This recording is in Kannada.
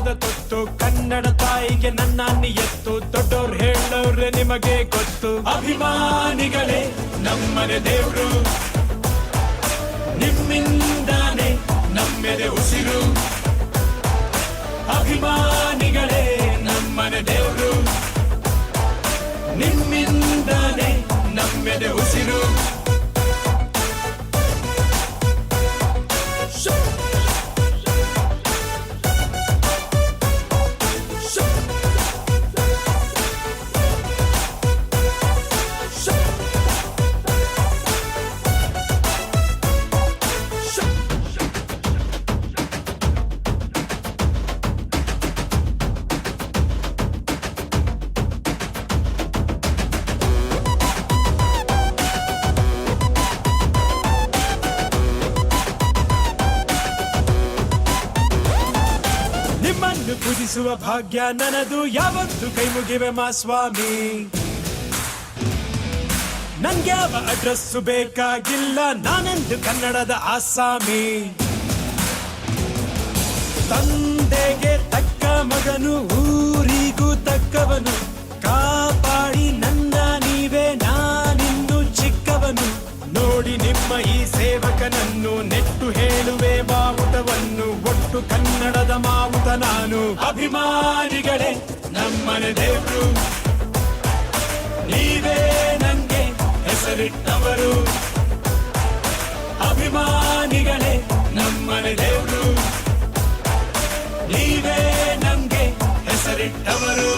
ಪಾದ ತೊತ್ತು ಕನ್ನಡ ತಾಯಿಗೆ ನನ್ನ ನಿಯತ್ತು ದೊಡ್ಡೋರ್ ಹೇಳೋರೆ ನಿಮಗೆ ಗೊತ್ತು ಅಭಿಮಾನಿಗಳೇ ನಮ್ಮನೆ ದೇವ್ರು ನಿಮ್ಮಿಂದಾನೆ ನಮ್ಮೆದೆ ಉಸಿರು ಅಭಿಮಾನಿಗಳೇ ನಮ್ಮನೆ ದೇವ್ರು ನಿಮ್ಮಿಂದಾನೆ ನಮ್ಮೆದೆ ಉಸಿರು ನಿಮ್ಮನ್ನು ಪೂಜಿಸುವ ಭಾಗ್ಯ ನನದು ಯಾವತ್ತು ಕೈ ಮುಗಿವೆ ಮಾ ಸ್ವಾಮಿ ನಂಗ್ಯಾವ ಅಡ್ರೆಸ್ಸು ಬೇಕಾಗಿಲ್ಲ ನಾನೆಂದು ಕನ್ನಡದ ಆಸಾಮಿ ತಂದೆಗೆ ತಕ್ಕ ಮಗನು ಊರಿಗೂ ತಕ್ಕವನು ಕಾಪಾಡಿ ನನ್ನ ನೀವೇ ನಾನಿನ್ನು ಚಿಕ್ಕವನು ನೋಡಿ ನಿಮ್ಮ ಈ ಸೇವಕನನ್ನು ನೆಟ್ಟು ಹೇಳುವೆ ಬಾವುಟವನ್ನು ಒಟ್ಟು ಕನ್ನಡದ ಮಾವುತ ನಾನು ಅಭಿಮಾನಿಗಳೇ ನಮ್ಮನೆ ದೇವ್ರು ನೀವೇ ನಂಗೆ ಹೆಸರಿಟ್ಟವರು ಅಭಿಮಾನಿಗಳೇ ನಮ್ಮನೆ ದೇವ್ರು ನೀವೇ ನಂಗೆ ಹೆಸರಿಟ್ಟವರು